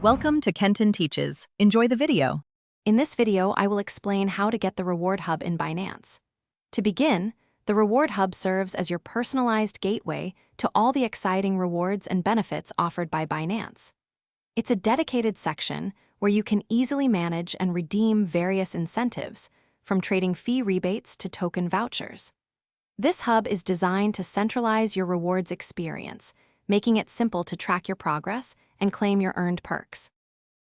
Welcome to Kenton Teaches. Enjoy the video. In this video, I will explain how to get the Reward Hub in Binance. To begin, the Reward Hub serves as your personalized gateway to all the exciting rewards and benefits offered by Binance. It's a dedicated section where you can easily manage and redeem various incentives, from trading fee rebates to token vouchers. This hub is designed to centralize your rewards experience, making it simple to track your progress and claim your earned perks.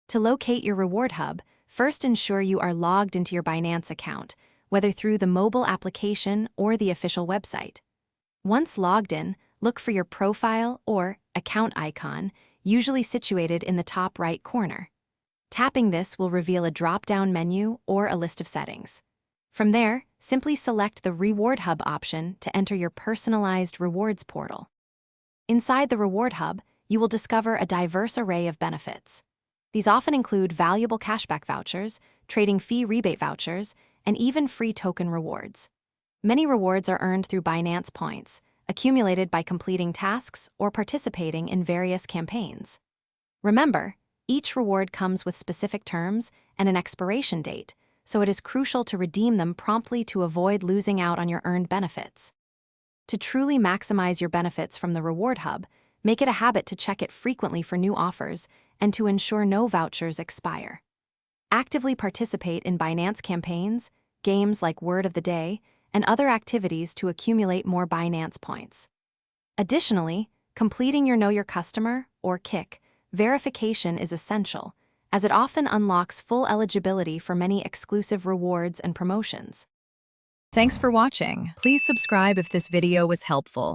To locate your Reward Hub, first ensure you are logged into your Binance account, whether through the mobile application or the official website. Once logged in, look for your profile or account icon, usually situated in the top right corner. Tapping this will reveal a drop-down menu or a list of settings. From there, simply select the Reward Hub option to enter your personalized rewards portal. Inside the Reward Hub, you will discover a diverse array of benefits. These often include valuable cashback vouchers, trading fee rebate vouchers, and even free token rewards. Many rewards are earned through Binance points, accumulated by completing tasks or participating in various campaigns. Remember, each reward comes with specific terms and an expiration date, so it is crucial to redeem them promptly to avoid losing out on your earned benefits. To truly maximize your benefits from the Reward Hub, make it a habit to check it frequently for new offers and to ensure no vouchers expire. Actively participate in Binance campaigns, games like Word of the Day, and other activities to accumulate more Binance points. Additionally, completing your Know Your Customer, or KIC, verification is essential, as it often unlocks full eligibility for many exclusive rewards and promotions. Thanks for watching. Please subscribe if this video was helpful.